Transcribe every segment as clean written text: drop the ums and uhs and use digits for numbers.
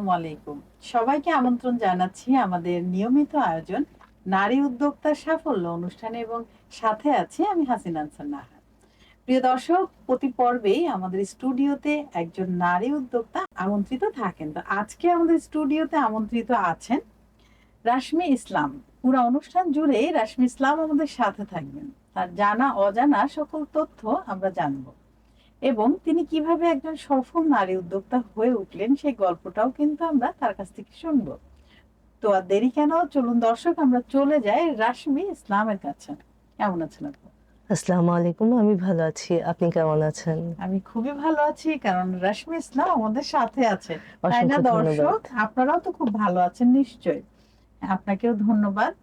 আসসালামু আলাইকুম। সবাইকে আমন্ত্রণ জানাচ্ছি আমাদের নিয়মিত আয়োজন নারী উদ্যোক্তার সাফল্য অনুষ্ঠানে এবং সাথে আছি আমি হাসিনা আনসার নাহার। প্রিয় দর্শক, প্রতি পর্বেই আমাদের স্টুডিওতে একজন নারী উদ্যোক্তা আমন্ত্রিত থাকেন। তো আজকে আমাদের স্টুডিওতে আমন্ত্রিত আছেন রাশমি ইসলাম। পুরো অনুষ্ঠান জুড়েই রাশমি ইসলাম আমাদের সাথে থাকবেন। তার জানা অজানা সকল তথ্য আমরা জানবো। এবং তিনি কিভাবে একজন সফল নারী উদ্যোক্তা হয়ে উঠলেন সেই গল্পটাও কিন্তু আমরা তার কাছ থেকে শুনবো। তো আর দেরি কেন, চলুন দর্শক আমরা চলে যাই রাশমি ইসলামের কাছে। কেমন আছেন আপনি? আসসালামু আলাইকুম। আমি ভালো আছি। আপনি কেমন আছেন? আমি খুবই ভালো আছি, কারণ রাশমি ইসলাম আমাদের সাথে আছে, তাই না অসংখ্য ধন্যবাদ। দর্শক? আপনারাও তো খুব ভালো আছেন নিশ্চয়ই। আপনাকেও ধন্যবাদ।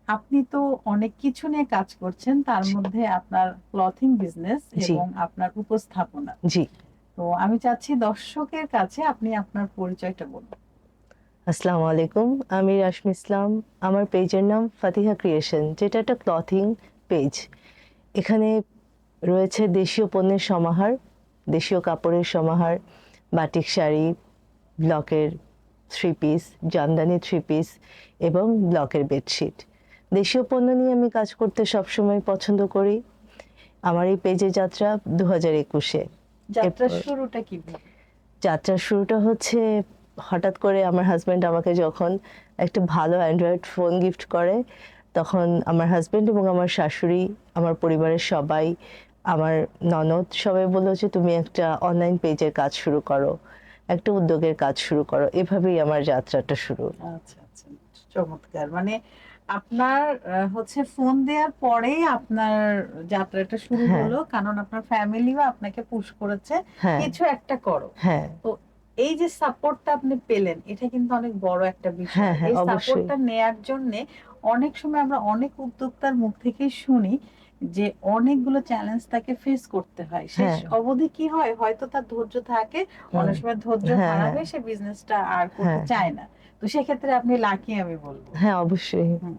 আপনি তো অনেক কিছু নিয়ে কাজ করছেন, তার জি, মধ্যে আপনার ক্লথিং বিজনেস জি, এবং আপনার উপস্থাপনা। জি। তো আমি চাচ্ছি দর্শকের কাছে আপনি আপনার পরিচয়টা বলুন। আসসালামু আলাইকুম। আমি রাশমি ইসলাম। আমার পেজের নাম ফাতিহা ক্রিয়েশন, যেটা একটা ক্লথিং পেজ। এখানে রয়েছে দেশীয় পণ্যের সমাহার, দেশীয় কাপড়ের সমাহার, বাটিক শাড়ি, ব্লকের three piece, Jamdani three piece এবং ব্লকের বেডশিট। দেশীয় পণ্য নিয়ে আমি কাজ করতে সবসময় পছন্দ করি। আমার এই পেজের যাত্রা 2021-এ। যাত্রার এরপর শুরুটা কিভাবে? যাত্রার শুরুটা হচ্ছে হঠাৎ করে আমার হাজব্যান্ড আমাকে যখন একটা ভালো অ্যান্ড্রয়েড ফোন গিফট করে, তখন আমার হাজব্যান্ড এবং আমার শাশুড়ি, আমার পরিবারের সবাই, আমার ননদ সবাই বললো যে তুমি একটা অনলাইন পেজের কাজ শুরু করো, একটা উদ্যোগের কাজ শুরু করো। এভাবেই আমার যাত্রাটা শুরু। আচ্ছা, আচ্ছা। চমৎকার। মানে আপনার হচ্ছে ফোন দেওয়ার পরেই আপনার যাত্রাটা শুরু হ্যাঁ, হলো। কারণ আপনার ফ্যামিলিও আপনাকে পুশ করেছে, হ্যাঁ, কিছু একটা করো। হ্যাঁ, তো এই যে সাপোর্টটা আপনি পেলেন, এটা কিন্তু অনেক বড় একটা হ্যাঁ, বিষয়। হ্যাঁ, এই অবশ্যই। সাপোর্টটা নেয়ার জন্যে অনেক সময় আমরা অনেক উদ্যোক্তার মুখ থেকেই শুনি যে অনেকগুলো চ্যালেঞ্জ তাকে ফেস করতে হয়। শেষ হ্যাঁ, অবধি কি হয়? হয়তো তার ধৈর্য থাকে, হুম, অনেক সময় ধৈর্য হ্যাঁ, হারাবে, হ্যাঁ, সে বিজনেসটা আর করতে হ্যাঁ, চায় না। তো সেক্ষেত্রে আপনি লাকি আমি বলবো। হ্যাঁ, অবশ্যই। হুম।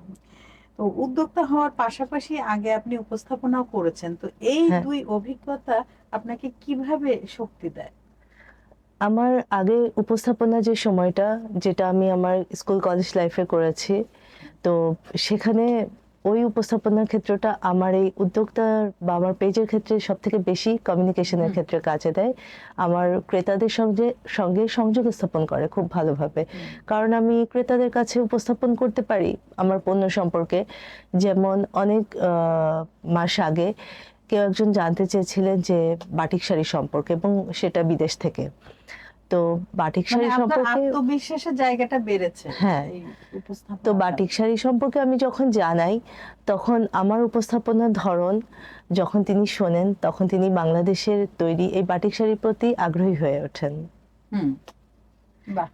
তো উদ্যোক্তা হওয়ার পাশাপাশি আগে আপনি উপস্থাপনাও করেছেন। তো এই হ্যাঁ। ২ অভিজ্ঞতা আপনাকে কিভাবে শক্তি দেয়? আমার আগে উপস্থাপনা যে সময়টা, যেটা আমি আমার স্কুল কলেজ লাইফে করেছি, তো সেখানে ওই উপস্থাপনার ক্ষেত্রটা আমার এই উদ্যোক্তার বা আমার পেজের ক্ষেত্রে সবথেকে বেশি কমিউনিকেশনের হুম, ক্ষেত্রে কাজে দেয়। আমার ক্রেতাদের সঙ্গে সঙ্গে সংযোগ স্থাপন করে খুব ভালোভাবে। হুম। কারণ আমি ক্রেতাদের কাছে উপস্থাপন করতে পারি আমার পণ্য সম্পর্কে। যেমন অনেক মাস আগে কেউ একজন জানতে চেয়েছিলেন যে বাটিক শাড়ি সম্পর্কে, এবং সেটা বিদেশ থেকে। তো বাটিক মানে শাড়ি আপনার সম্পর্কে, আত্মবিশ্বাসের জায়গাটা বেড়েছে হ্যাঁ, এই তো উপস্থাপনার বাটিক কারণে। শাড়ি সম্পর্কে আমি যখন জানাই, তখন আমার উপস্থাপনার ধরন যখন তিনি শোনেন, তখন তিনি বাংলাদেশের তৈরি এই বাটিক শাড়ির প্রতি আগ্রহী হয়ে ওঠেন। হুম, বাহ!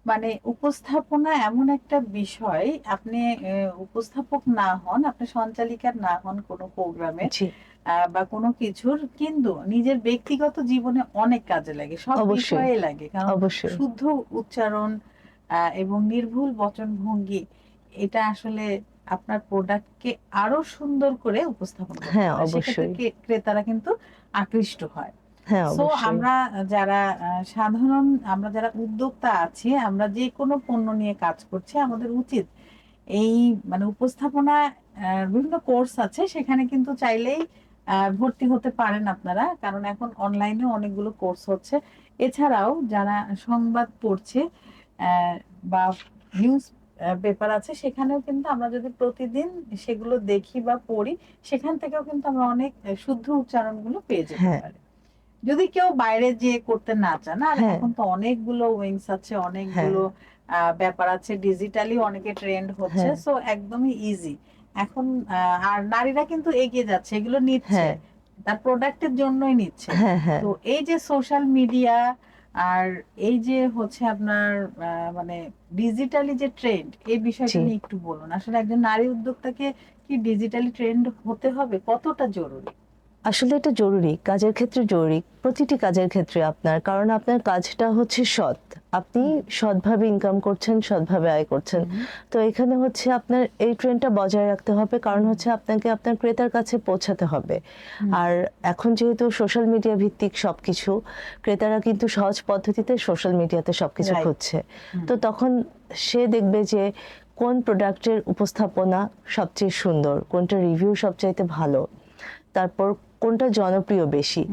মানে উপস্থাপনা এমন একটা বিষয়, আপনি উপস্থাপক না হন, আপনি সঞ্চালিকা না হন কোনো প্রোগ্রামের জি, বা কোনো কিছুর, কিন্তু নিজের ব্যক্তিগত জীবনে অনেক কাজে লাগে। সব অবশ্যই, বিষয়ে লাগে। কারণ অবশ্যই। শুদ্ধ উচ্চারণ এবং নির্ভুল বচনভঙ্গি, এটা আসলে আপনার প্রোডাক্টকে আরো সুন্দর করে উপস্থাপন করতে হ্যাঁ, পারে। সেক্ষেত্রে অবশ্যই। ক্রেতারা কিন্তু আকৃষ্ট হয়। হ্যাঁ, সো অবশ্যই। আমরা যারা আমরা যারা উদ্যোক্তা আছি, আমরা যেকোনো পণ্য নিয়ে কাজ করছি, আমাদের উচিত এই মানে উপস্থাপনা, বিভিন্ন কোর্স আছে, সেখানে কিন্তু চাইলেই ভর্তি হতে পারেন আপনারা। কারণ এখন অনলাইনে অনেকগুলো কোর্স হচ্ছে। এছাড়াও যারা সংবাদ পড়ছে অ্যা বা নিউজ পেপার আছে, সেখানেও কিন্তু আমরা যদি প্রতিদিন সেগুলো দেখি বা পড়ি, সেখান থেকেও কিন্তু আমরা অনেক শুদ্ধ উচ্চারণগুলো পেয়ে যেতে হ্যাঁ, পারি। যদি কেউ বাইরে যেয়ে করতে না চান, আর হ্যাঁ, এখন তো অনেকগুলো উইংস আছে, হ্যাঁ, অনেকগুলো ব্যাপার আছে, ডিজিটালি অনেকে ট্রেন্ড হচ্ছে, হ্যাঁ, সো একদমই ইজি। এখন আর নারীরা কিন্তু এগিয়ে যাচ্ছে, এগুলো নিচ্ছে, হ্যাঁ, তার প্রোডাক্টের জন্যই নিচ্ছে। হ্যাঁ, হ্যাঁ, তো এই যে সোশ্যাল মিডিয়া আর এই যে হচ্ছে আপনার মানে ডিজিটালি যে ট্রেন্ড, এই বিষয়টা জি। নিয়ে একটু বলুন। আসলে একজন নারী উদ্যোক্তাকে কি ডিজিটালি ট্রেন্ড হতে হবে? কতটা জরুরি? আসলে এটা জরুরি, কাজের ক্ষেত্রে জরুরি, প্রতিটি কাজের ক্ষেত্রে আপনার, কারণ আপনার কাজটা হচ্ছে সৎ, আপনি সৎভাবে ইনকাম করছেন, সৎভাবে আয় করছেন। তো এখানে হচ্ছে আপনার এই ট্রেন্ডটা বজায় রাখতে হবে, কারণ হচ্ছে আপনাকে আপনার ক্রেতার কাছে পৌঁছাতে হবে। আর এখন যেহেতু সোশ্যাল মিডিয়া ভিত্তিক সবকিছু, ক্রেতারা কিন্তু সহজ পদ্ধতিতে সোশ্যাল মিডিয়াতে সবকিছু Right. খুঁজছে। তো তখন সে দেখবে যে কোন প্রোডাক্টের উপস্থাপনা সবচেয়ে সুন্দর, কোনটা রিভিউ সবচাইতে ভালো, তারপর কোনটা জনপ্রিয় বেশি,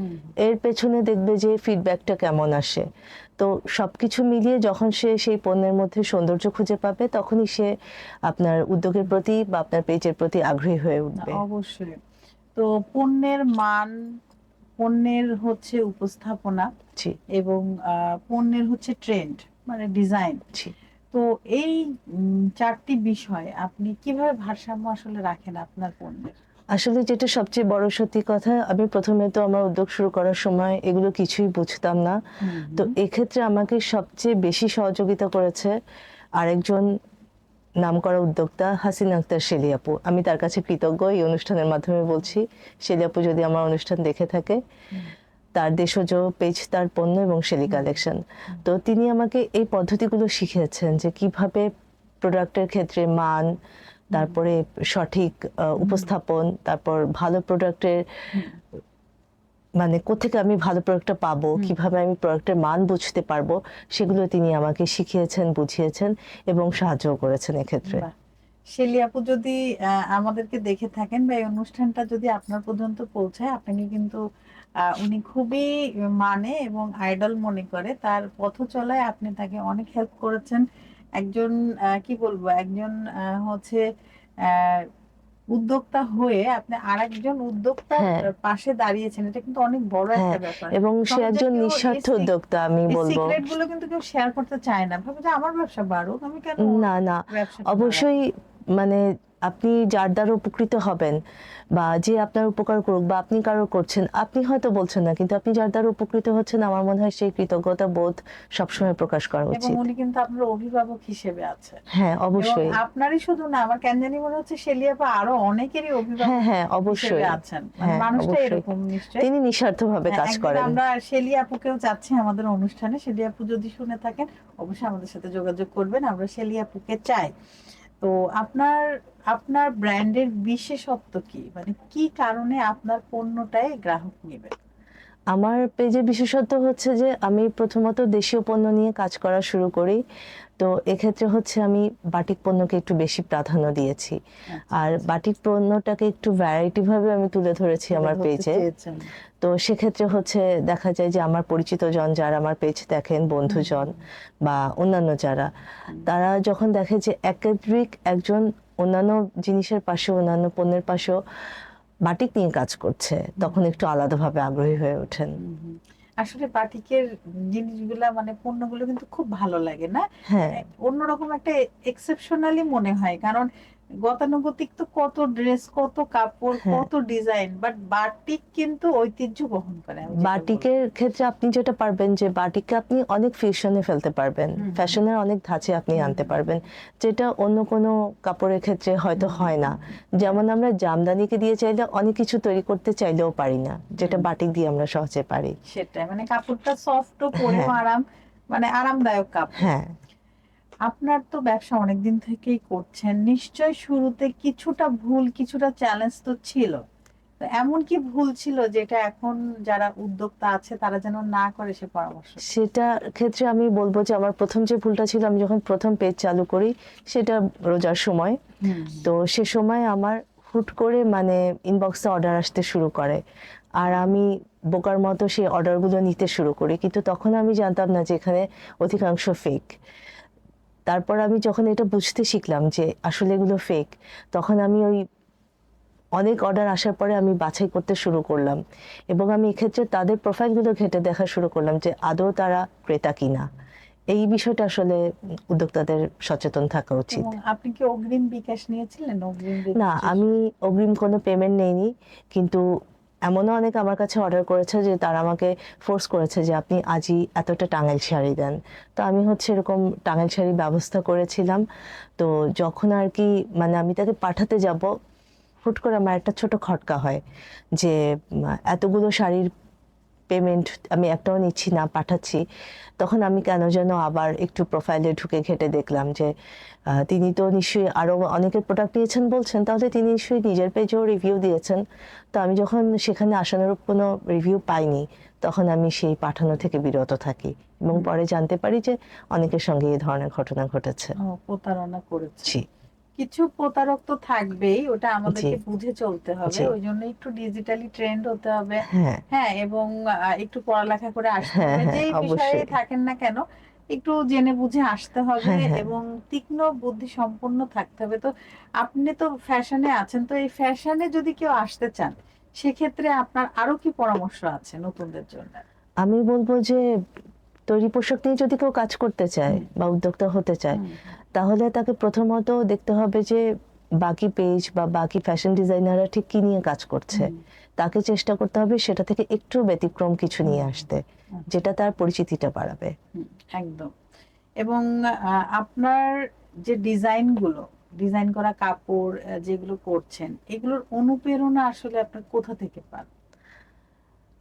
এর পেছনে দেখবে যে ফিডব্যাকটা কেমন আসে। তো সবকিছু মিলিয়ে যখন সে সেই পণ্যের মধ্যে সৌন্দর্য খুঁজে পাবে, তখনই সে আপনার উদ্যোগের প্রতি বা আপনার পেজের প্রতি আগ্রহী হয়ে উঠবে। অবশ্যই। তো পণ্যের মান, পণ্যের হচ্ছে উপস্থাপনা জি এবং পণ্যের হচ্ছে ট্রেন্ড মানে ডিজাইন, জি। তো এই চারটি বিষয় আপনি কিভাবে ভারসাম্য আসলে রাখেন আপনার পণ্যের? আসলে যেটা সবচেয়ে বড় সত্যি কথা, আমি প্রথমে তো আমার উদ্যোগ শুরু করার সময় এগুলো কিছুই বুঝতাম না। তো এক্ষেত্রে আমাকে সবচেয়ে বেশি সহযোগিতা করেছে আরেকজন নামকরা উদ্যোক্তা, হাসিনা আক্তার শেলি আপু। আমি তার কাছে কৃতজ্ঞ এই অনুষ্ঠানের মাধ্যমে বলছি। শেলি আপু যদি আমার অনুষ্ঠান দেখে থাকে, তার দেশজ পেজ, তার পণ্য এবং শেলি কালেকশন, তো তিনি আমাকে এই পদ্ধতিগুলো শিখিয়েছেন যে কিভাবে প্রোডাক্টের ক্ষেত্রে মান, তারপরে সঠিক উপস্থাপন, তারপর ভালো প্রোডাক্টের মানে কোত্থেকে আমি ভালো প্রোডাক্টটা পাবো, কিভাবে আমি প্রোডাক্টের মান বুঝতে পারবো, সেগুলো তিনি আমাকে শিখিয়েছেন, বুঝিয়েছেন এবং সাহায্য করেছেন এক্ষেত্রে। বাহ। শেলি আপু যদি আমাদেরকে দেখে থাকেন বা এই অনুষ্ঠানটা যদি আপনার পর্যন্ত পৌঁছায়, আপনাকে কিন্তু উনি খুবই মানে এবং আইডল মনে করে। তার পথ চলায় আপনি তাকে অনেক হেল্প করেছেন। একজন কি বলবো, একজন হচ্ছে আহ, উদ্যোক্তা হয়ে আপনি আরেকজন উদ্যোক্তার হ্যাঁ পাশে দাঁড়িয়েছেন, এটা কিন্তু অনেক বড় হ্যাঁ, একটা ব্যাপার। এবং সে সহজে একজন কেউ নিঃস্বার্থ উদ্যোক্তা, আমি এই বলবো। সিক্রেট গুলো কিন্তু কেউ শেয়ার করতে চায় না, ভাবে যে আমার ব্যবসা বাড়ুক, আমি কেন ওর না না, ব্যবসাটা অবশ্যই মানে আপনি যার দ্বারা উপকৃত হবেন বা যে আপনার উপকার করুক বা আপনি কারো করছেন, আপনি হয়তো বলছেন না, কিন্তু আপনি যার দ্বারা উপকৃত হচ্ছেন, আমার মনে হয় সেই কৃতজ্ঞতা বোধ সবসময় প্রকাশ করা এবং উচিত। উনি কিন্তু আপনার অভিভাবক হিসেবে আছে। হ্যাঁ এবং অবশ্যই। আপনারই শুধু না, আমার কেন জানি মনে হচ্ছে শেলি আপা আরো অনেকেরই অভিভাবক হ্যাঁ হ্যাঁ হিসেবে অবশ্যই। আছেন, মানে হ্যাঁ মানুষটা অবশ্যই, এরকম নিশ্চয়ই। তিনি নিঃস্বার্থভাবে কাজ একদিন করেন। আমরা শেলি আপুকেও চাচ্ছি আমাদের অনুষ্ঠানে, শেলি আপু যদি শুনে থাকেন অবশ্যই আমাদের সাথে যোগাযোগ করবেন, আমরা শেলি আপুকে চাই। তো আপনার আপনার ব্র্যান্ডের বিশেষত্ব কি, মানে কি কারণে আপনার পণ্যটাই গ্রাহক নেবে? আমার পেজের বিশেষত্ব হচ্ছে যে আমি প্রথমত দেশীয় পণ্য নিয়ে কাজ করা শুরু করি। তো এক্ষেত্রে হচ্ছে আমি বাটিক পণ্যকে একটু বেশি প্রাধান্য দিয়েছি। আর বাটিক পণ্যটাকে একটু ভ্যারাইটি ভাবে আমি তুলে ধরেছি আমার পেজে। তো সেক্ষেত্রে হচ্ছে দেখা যায় যে আমার পরিচিত জন যারা আমার পেজ দেখেন, বন্ধুজন বা অন্যান্য যারা, তারা যখন দেখে যে একাধিক একজন অন্যান্য জিনিসের পাশে, অন্যান্য পণ্যের পাশেও বাটিক নিয়ে কাজ করছে, তখন একটু আলাদাভাবে আগ্রহী হয়ে ওঠেন। আসলে বাটিকের জিনিসগুলা মানে পণ্যগুলো কিন্তু খুব ভালো লাগে না? হ্যাঁ অন্যরকম একটা এক্সেপশনালি মনে হয়, কারণ গতানুগতিক তো কত ড্রেস, কত কাপড়, হ্যাঁ, কত ডিজাইন, বাট বাটিক কিন্তু ঐতিহ্য বহন করে। আমি যেটা বলবো। বাটিকের ক্ষেত্রে আপনি যেটা পারবেন যে বাটিককে আপনি অনেক ফিউশনে ফেলতে পারবেন, ফ্যাশনের অনেক ধাঁচে আপনি আনতে পারবেন, যেটা অন্য কোনো কাপড়ের ক্ষেত্রে হয়তো হয় না। যেমন আমরা জামদানিকে দিয়ে চাইলে অনেক কিছু তৈরি করতে চাইলেও পারি না, যেটা বাটিক দিয়ে আমরা সহজে পারি। সেটাই, মানে কাপড়টা সফট ও পরেও হ্যাঁ আরাম, মানে আরামদায়ক কাপড়। হ্যাঁ। আপনার তো ব্যবসা অনেকদিন থেকেই করছেন, নিশ্চয় শুরুতে কিছুটা ভুল, কিছুটা চ্যালেঞ্জ তো ছিল। তো এমন কি ভুল ছিল যেটা এখন যারা উদ্যোক্তা আছে তারা যেন না করে, সে পরামর্শ? সেটা ক্ষেত্রে আমি বলবো যে আমার প্রথম যে ভুলটা ছিল, আমি যখন প্রথম পেজ চালু করি সেটা রোজার সময়। তো সে সময় আমার হুট করে মানে ইনবক্সে অর্ডার আসতে শুরু করে, আর আমি বোকার মতো সেই অর্ডারগুলো নিতে শুরু করি, কিন্তু তখন আমি জানতাম না যে এখানে অধিকাংশ ফেক। তারপর আমি যখন এটা বুঝতে শিখলাম যে আসলে এগুলো ফেক, তখন আমি ওই অনেক অর্ডার আসার পরে আমি বাছাই করতে শুরু করলাম, এবং আমি এক্ষেত্রে তাদের প্রোফাইলগুলো ঘেঁটে দেখা শুরু করলাম যে আদৌ তারা ক্রেতা কিনা। এই বিষয়টা আসলে উদ্যোক্তাদের সচেতন থাকা উচিত। এবং আপনি কি অগ্রিম বিকাশ নিয়েছিলেন? অগ্রিম না, আমি অগ্রিম কোনো পেমেন্ট নেইনি, কিন্তু এমনও অনেক আমার কাছে অর্ডার করেছে যে তারা আমাকে ফোর্স করেছে যে আপনি আজই এতটা টাঙ্গাইল শাড়ি দেন। তো আমি হচ্ছে এরকম টাঙ্গাইল শাড়ির ব্যবস্থা করেছিলাম। তো যখন আর কি মানে আমি তাকে পাঠাতে যাব, হুট করে আমার একটা ছোট খটকা হয় যে এতগুলো শাড়ির পেমেন্ট আমি একটাও নিচ্ছি না, পাঠাচ্ছি। তখন আমি কেন যেন আবার একটু প্রোফাইলে ঢুকে ঘেটে দেখলাম যে তিনি তো নিশ্চয়ই আরও অনেকের প্রোডাক্ট নিয়েছেন বলছেন, তাহলে তিনি নিশ্চয়ই নিজের পেজেও রিভিউ দিয়েছেন। তো আমি যখন সেখানে আশানুরূপ কোনো রিভিউ পাইনি, তখন আমি সেই পাঠানো থেকে বিরত থাকি এবং পরে জানতে পারি যে অনেকের সঙ্গে এই ধরনের ঘটনা ঘটেছে। প্রতারণা করেছে। জি কিছু প্রতারক তো থাকবেই, ওটা আমাদেরকে জি বুঝে চলতে হবে। জি ওই জন্য একটু ডিজিটালি ট্রেন্ড হতে হবে। হ্যাঁ হ্যাঁ, এবং একটু পড়ালেখা করে আসতে হ্যাঁ হবে। হ্যাঁ যেই বিষয়ে অবশ্যই থাকেন না কেন, একটু জেনে বুঝে আসতে হবে হ্যাঁ হ্যাঁ এবং তীক্ষ্ণ বুদ্ধি সম্পন্ন থাকতে হবে। তো আপনি তো ফ্যাশনে আছেন, তো এই ফ্যাশনে যদি কেউ আসতে চান, সেক্ষেত্রে আপনার আরো কি পরামর্শ আছে নতুনদের জন্য? আমি বলবো যে তৈরি পোশাক নিয়ে যদি কেউ কাজ করতে চায় হুম, বা উদ্যোক্তা হতে চায়, হুম, তাহলে তাকে প্রথমত দেখতে হবে যে বাকি পেজ বা বাকি ফ্যাশন ডিজাইনাররা ঠিক কি নিয়ে কাজ করছে। হুম, তাকে চেষ্টা করতে হবে সেটা থেকে একটু ব্যতিক্রম কিছু নিয়ে হুম, আসতে, আচ্ছা, যেটা তার পরিচিতিটা বাড়াবে। হুম, একদম। এবং আপনার যে ডিজাইন করা কাপড় যেগুলো করছেন, এগুলোর অনুপ্রেরণা আসলে আপনার কোথা থেকে পান?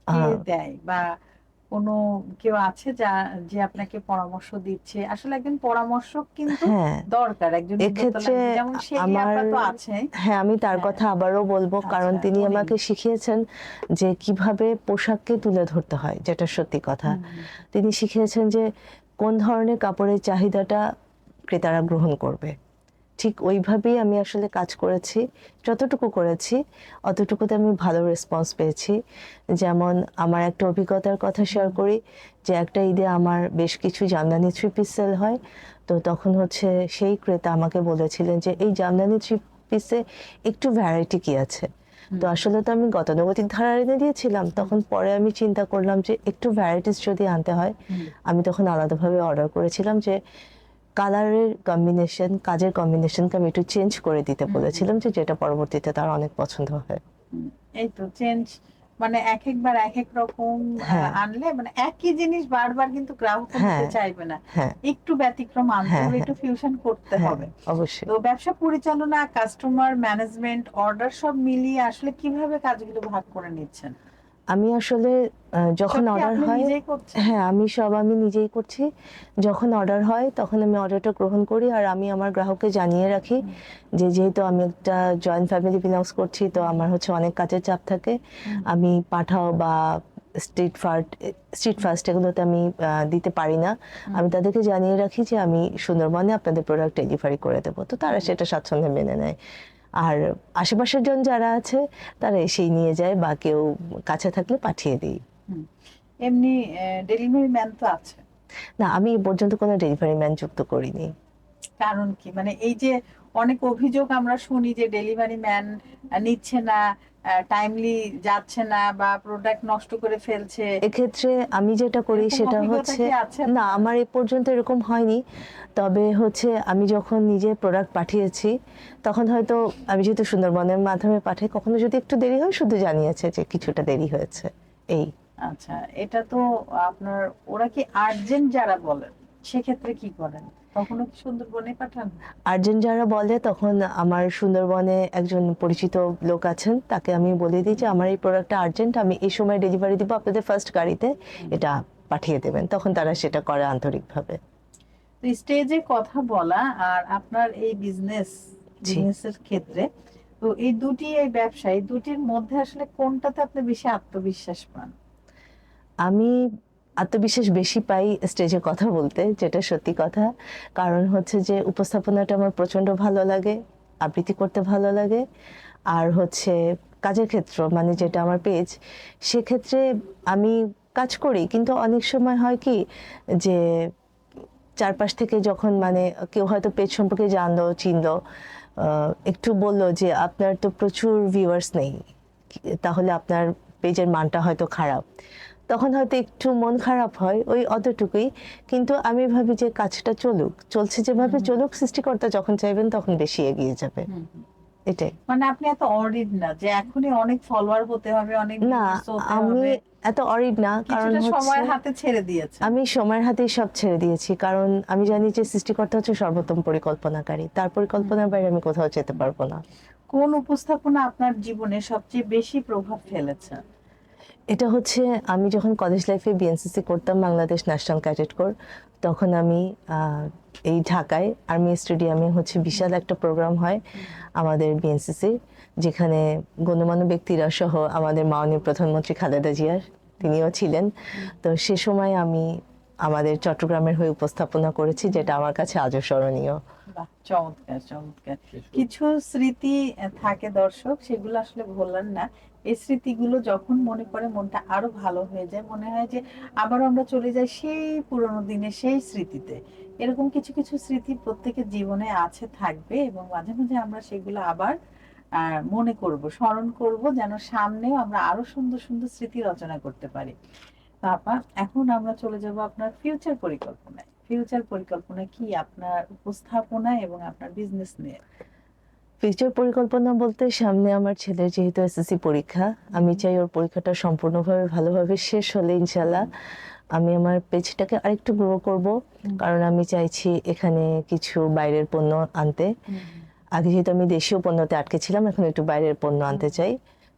কে আহ, দেয়, বা কোনো কেউ আছে যে আপনাকে পরামর্শ দিচ্ছে? আসলে একজন পরামর্শক কিন্তু হ্যাঁ, দরকার একজন উদ্যোক্তা এক্ষেত্রে লাইফে, যেমন শেরি আমার আপা তো আছে। হ্যাঁ আমি তার হ্যাঁ, কথা আবারও বলবো, কারণ আচ্ছা, তিনি উনি। আমাকে শিখিয়েছেন যে কিভাবে পোশাককে তুলে ধরতে হয়, যেটা সত্যি কথা। হুম, তিনি শিখিয়েছেন যে কোন ধরনের কাপড়ের চাহিদাটা ক্রেতারা গ্রহণ করবে। ঠিক ওইভাবেই আমি আসলে কাজ করেছি। যতটুকু করেছি অতটুকুতে আমি ভালো রেসপন্স পেয়েছি। যেমন আমার একটা অভিজ্ঞতার কথা শেয়ার করি যে একটা ঈদে আমার বেশ কিছু জামদানি থ্রি পিস সেল হয়। তো তখন হচ্ছে সেই ক্রেতা আমাকে বলেছিলেন যে এই জামদানি থ্রি পিসে একটু ভ্যারাইটি কি আছে? তো হুম, আসলে তো আমি গতানুগতিক ধারা এনে দিয়েছিলাম। তখন পরে আমি চিন্তা করলাম যে একটু ভ্যারাইটিস যদি আনতে হয়, হুম, আমি তখন আলাদাভাবে অর্ডার করেছিলাম যে কালারের কম্বিনেশন, কাজের কম্বিনেশনকে আমি একটু চেঞ্জ করে দিতে হুম, হুম, বলেছিলাম, যে যেটা পরবর্তীতে তার অনেক পছন্দ হয়। হুম। এই তো চেঞ্জ, মানে একবার এক এক রকম হ্যাঁ আনলে, মানে একই জিনিস বারবার কিন্তু গ্রাহকও হ্যাঁ নিতে চাইবে না। হ্যাঁ একটু ব্যতিক্রম আনতে হ্যাঁ হবে, হ্যাঁ একটু ফিউশন করতে হ্যাঁ হবে। তো অবশ্যই। ব্যবসা পরিচালনা, কাস্টমার ম্যানেজমেন্ট, অর্ডার সব মিলিয়ে আসলে কিভাবে কাজগুলো ভাগ করে নিচ্ছেন? আমি আসলে যখন সব কি অর্ডার আপনি হয়, নিজেই করছেন? হ্যাঁ আমি নিজেই করছি। যখন অর্ডার হয় তখন আমি অর্ডারটা গ্রহণ করি, আর আমি আমার গ্রাহককে জানিয়ে রাখি হুম, যে যেহেতু আমি একটা জয়েন্ট ফ্যামিলি বিলংস করছি, তো আমার হচ্ছে অনেক কাজের চাপ থাকে। হুম, আমি পাঠাও বা স্ট্রিট ফাস্ট এগুলোতে আমি দিতে পারি না। হুম, আমি তাদেরকে জানিয়ে রাখি যে আমি সুন্দরবনে আপনাদের প্রোডাক্ট ডেলিভারি করে দেবো, তো তারা হুম, সেটা স্বাচ্ছন্দ্যে মেনে নেয়। আর আশেপাশের জন যারা আছে তারা এসেই নিয়ে যায়, বা কেউ কাছে থাকলে পাঠিয়ে দিই। হুম। এমনি ডেলিভারি ম্যান তো আছে। না, আমি এ পর্যন্ত কোনো ডেলিভারি ম্যান যুক্ত করিনি। কারণ কি, মানে এই যে অনেক অভিযোগ আমরা শুনি যে ডেলিভারি ম্যান নিচ্ছে না, টাইমলি যাচ্ছে না, বা প্রোডাক্ট নষ্ট করে ফেলছে। এক্ষেত্রে আমি যেটা করি এরকম সেটা অভিজ্ঞতা হচ্ছে, কি আছে না আপনার? আমার এ পর্যন্ত এরকম হয়নি। তবে হচ্ছে আমি যখন নিজে প্রোডাক্ট পাঠিয়েছি, তখন হয়তো আমি যেহেতু সুন্দরবনের মাধ্যমে পাঠাই, কখনো যদি একটু দেরি হয় শুধু জানিয়েছে যে কিছুটা দেরি হয়েছে, এই। আচ্ছা, এটা তো আপনার, ওরা কি আর্জেন্ট যারা বলেন, সেক্ষেত্রে কি করেন? কখনো কি সুন্দরবনে পাঠান? আর্জেন্ট যারা বলে তখন আমার সুন্দরবনে একজন পরিচিত লোক আছেন, তাকে আমি বলে দিই যে আমার এই প্রোডাক্টটা আর্জেন্ট, আমি এই সময় ডেলিভারি দিব, আপনাদের ফার্স্ট গাড়িতে এটা পাঠিয়ে দেবেন, তখন তারা সেটা করে আন্তরিকভাবে। তো স্টেজে কথা বলা আর আপনার এই জি, বিজনেসের ক্ষেত্রে, তো এই ব্যবসা, এই দুটির মধ্যে আসলে কোনটাতে আপনি বেশি আত্মবিশ্বাস পান? আমি আত্মবিশ্বাস বেশি পাই স্টেজে কথা বলতে, যেটা সত্যি কথা। কারণ হচ্ছে যে উপস্থাপনাটা আমার প্রচণ্ড ভালো লাগে, আবৃত্তি করতে ভালো লাগে। আর হচ্ছে কাজের ক্ষেত্র মানে যেটা আমার পেজ, সেক্ষেত্রে আমি কাজ করি, কিন্তু অনেক সময় হয় কি যে চারপাশ থেকে যখন মানে কেউ হয়তো পেজ সম্পর্কে জানলো, চিনলো, একটু বললো যে আপনার তো প্রচুর ভিউয়ার্স নেই, তাহলে আপনার পেজের মানটা হয়তো খারাপ। তখন হয়তো একটু মন খারাপ হয়, ওই অতটুকুই। কিন্তু আমি ভাবি যে কাজটা চলুক, চলছে যেভাবে হুম, চলুক, সৃষ্টিকর্তা যখন চাইবেন তখন বেশি এগিয়ে যাবে, হুম, হুম। এটাই। মানে আপনি এত অরিড না যে এখনই অনেক ফলোয়ার হতে হবে, অনেক না, ভিউয়ার্স হতে আমি হবে। এত অরিড না, কারণ কিছুটা হচ্ছে সময়ের হাতে ছেড়ে দিয়েছেন। আমি সময়ের হাতেই সব ছেড়ে দিয়েছি, কারণ আমি জানি যে সৃষ্টিকর্তা হচ্ছে সর্বোত্তম পরিকল্পনাকারী, তার হুম, পরিকল্পনার বাইরে আমি কোথাও যেতে পারবো না। কোন উপস্থাপনা আপনার জীবনে সবচেয়ে বেশি প্রভাব ফেলেছে? এটা হচ্ছে আমি যখন কলেজ লাইফে বিএনসিসি করতাম, বাংলাদেশ ন্যাশনাল ক্যাডেট কোর, তখন আমি এই ঢাকায় আর্মি স্টেডিয়ামে হচ্ছে বিশাল একটা প্রোগ্রাম হয় আমাদের বিএনসিসি, যেখানে গণ্যমান্য ব্যক্তিরা সহ আমাদের মাননীয় প্রধানমন্ত্রী খালেদা জিয়া তিনিও ছিলেন। তো সে সময় আমি আমাদের চট্টগ্রামের হয়ে উপস্থাপনা করেছি, যেটা আমার কাছে আজও স্মরণীয়। বাহ, চমৎকার চমৎকার। কিছু স্মৃতি থাকে দর্শক, সেগুলো আসলে ভোলার না। এই স্মৃতিগুলো যখন মনে পড়ে মনটা আরো ভালো হয়ে যায়, মনে হয় যে আবারও আমরা চলে যাই সেই পুরোনো দিনে, সেই স্মৃতিতে। এরকম কিছু কিছু স্মৃতি প্রত্যেকের জীবনে আছে, থাকবে, এবং মাঝে মাঝে আমরা সেগুলো আবার মনে করব, স্মরণ করব, যেন সামনেও আমরা আরো সুন্দর সুন্দর স্মৃতি রচনা করতে পারি। তারপর এখন আমরা চলে যাব আপনার ফিউচার পরিকল্পনায়। ফিউচার পরিকল্পনা কি আপনার উপস্থাপনা এবং আপনার বিজনেস নিয়ে? ফিউচার পরিকল্পনা বলতে, সামনে আমার ছেলের যেহেতু এসএসসি পরীক্ষা, আমি চাই ওর পরীক্ষাটা সম্পূর্ণভাবে ভালোভাবে শেষ হলে ইনশাল্লাহ আমি আমার পেজটাকে আরেকটু গ্রো করব, কারণ আমি চাইছি এখানে কিছু বাইরের পণ্য আনতে। আগে যেহেতু আমি দেশীয় পণ্যতে আটকে ছিলাম, এখন একটু বাইরের পণ্য আনতে চাই,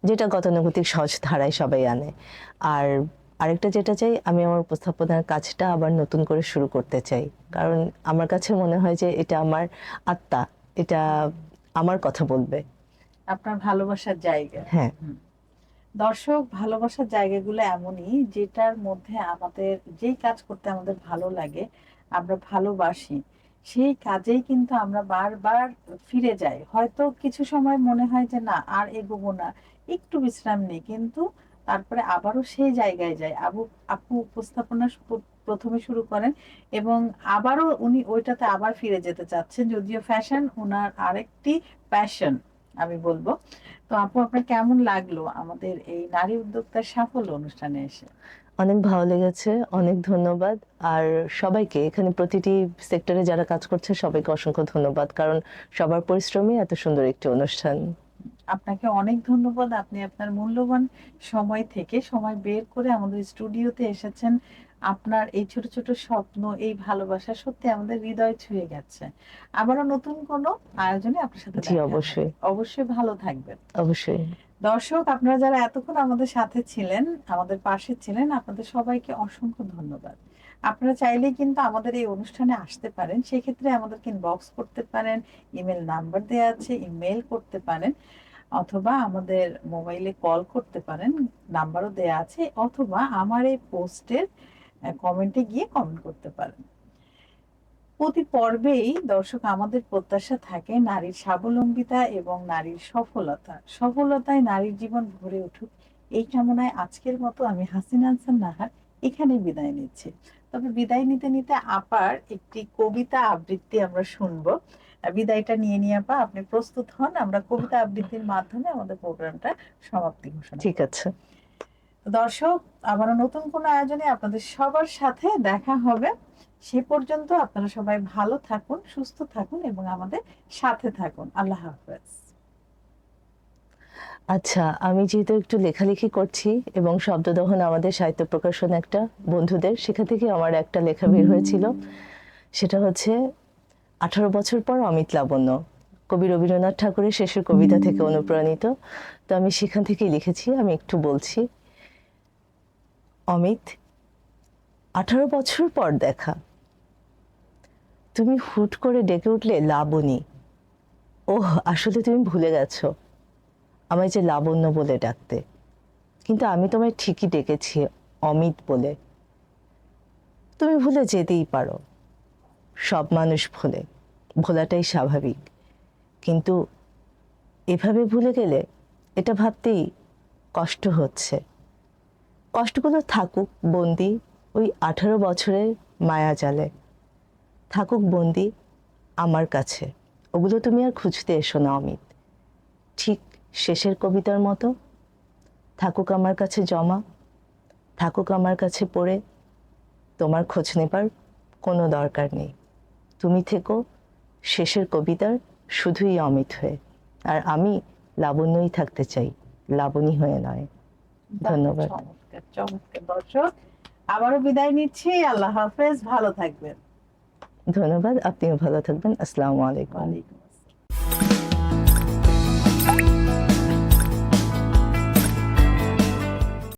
যেটা গতানুগতিক সহজ ধারায় সবাই আনে। আর আরেকটা যেটা চাই, আমি আমার উপস্থাপনার কাজটা আবার নতুন করে শুরু করতে চাই, কারণ আমার কাছে মনে হয় যে এটা আমার আত্মা, এটা আমার কথা বলবে। আপনার ভালোবাসার জায়গা। হ্যাঁ। দর্শক, ভালোবাসার জায়গাগুলো এমনই, যেটার মধ্যে আমাদের যেই কাজ করতে আমাদের ভালো লাগে, আমরা ভালোবাসি, সেই কাজেই কিন্তু আমরা বারবার ফিরে যাই। হয়তো কিছু সময় মনে হয় যে না, আর এগোবো না, একটু বিশ্রাম নেই, কিন্তু তারপরে আবারও সেই জায়গায় যায়। আপু উপস্থাপনা প্রথমে শুরু করেন, এবং আবারও উনি ওইটাতে আবার ফিরে যেতে চাচ্ছেন, যদিও ফ্যাশন ওনার আরেকটি প্যাশন আমি বলবো। তো আপু, আপনার কেমন লাগলো আমাদের এই নারী উদ্যোক্তার সাফল্য অনুষ্ঠানে এসে? অনেক ভালো লেগেছে, অনেক ধন্যবাদ। আর সবাইকে, এখানে প্রতিটি সেক্টরে যারা কাজ করছে সবাইকে অসংখ্য ধন্যবাদ, কারণ সবার পরিশ্রমে এত সুন্দর একটি অনুষ্ঠান। আপনাকে অনেক ধন্যবাদ। আপনি আপনার মূল্যবান সময় থেকে সময় বের করে আমাদের স্টুডিওতে এসেছেন। আপনার এই ছোট ছোট স্বপ্ন, এই ভালোবাসা সত্যি আমাদের হৃদয় ছুঁয়ে গেছে। আবারও নতুন কোনো আয়োজনে আপনার সাথে জি, দেখা হবে। অবশ্যই। অবশ্যই ভালো থাকবেন। অবশ্যই। দর্শক, আপনারা যারা এতক্ষণ আমাদের সাথে ছিলেন, আমাদের পাশে ছিলেন, আপনাদের সবাইকে অসংখ্য ধন্যবাদ। আপনারা চাইলেই কিন্তু আমাদের এই অনুষ্ঠানে আসতে পারেন, সেক্ষেত্রে আমাদেরকে ইনবক্স করতে পারেন, ইমেল নাম্বার দেওয়া আছে, ইমেল করতে পারেন, অথবা আমাদের মোবাইলে কল করতে পারেন, নাম্বারও দেওয়া আছে, অথবা আমার এই পোস্টের কমেন্টে গিয়ে কমেন্ট করতে পারেন। প্রতি পর্বেই দর্শক, আমাদের প্রত্যাশা থাকে নারীর স্বাবলম্বিতা এবং নারীর সফলতা, সফলতায় নারীর জীবন ভরে উঠুক, এই কামনায় আজকের মতো আমি হাসিনা আনসার নাহার এখানে বিদায় নিচ্ছি। তবে বিদায় নিতে নিতে আপার একটি কবিতা আবৃত্তি আমরা শুনবো। বিদায়টা নিয়ে নিয়ে আপা, আপনি প্রস্তুত হন, আমরা কবিতা আবৃত্তির মাধ্যমে আমাদের প্রোগ্রামটা সমাপ্তি ঘোষণা ঠিক করব। আছে। দর্শক, আবারও নতুন কোনো আয়োজনে আপনাদের সবার সাথে দেখা হবে। সে পর্যন্ত আপনারা সবাই ভালো থাকুন, সুস্থ থাকুন, এবং আমাদের সাথে থাকুন। আল্লাহ হাফেজ। আচ্ছা, আমি যেহেতু একটু লেখালেখি করছি এবং শব্দদহন আমাদের সাহিত্য প্রকাশন একটা বন্ধুদের, সেখান থেকে আমার একটা লেখা বের হয়েছিল, সেটা হচ্ছে 18 বছর পর অমিত লাবণ্য, কবি রবীন্দ্রনাথ ঠাকুরের শেষের কবিতা থেকে অনুপ্রাণিত। তো আমি সেখান থেকেই লিখেছি, আমি একটু বলছি। অমিত, 18 বছর পর দেখা, তুমি হুট করে ডেকে উঠলে লাবণী। ওহ, আসলে তুমি ভুলে গেছো আমায় যে লাবণ্য বলে ডাকতে, কিন্তু আমি তোমায় ঠিকই ডেকেছি অমিত বলে। তুমি ভুলে যেতেই পারো, সব মানুষ ভোলে, ভোলাটাই স্বাভাবিক, কিন্তু এভাবে ভুলে গেলে এটা ভাবতেই কষ্ট হচ্ছে। কষ্টগুলো থাকুক বন্দি ওই 18 বছরের মায়া জালে, থাকুক বন্দি আমার কাছে, ওগুলো তুমি আর খুঁজতে এসো না অমিত। ঠিক শেষের কবিতার মতো থাকুক আমার কাছে জমা, থাকুক আমার কাছে পড়ে, তোমার খোঁজ নেবার কোনো দরকার নেই। তুমি থেকো শেষের কবিতার শুধুই অমিত হয়ে, আর আমি লাবণ্যই থাকতে চাই, লাবণী হয়ে নয়। ধন্যবাদ। চমৎকার চমৎকার। দর্শক, আবারও বিদায় নিচ্ছি। আল্লাহ হাফেজ, ভালো থাকবেন। ধন্যবাদ, আপনিও ভালো থাকবেন। আসসালামু আলাইকুম। ওয়ালাইকুম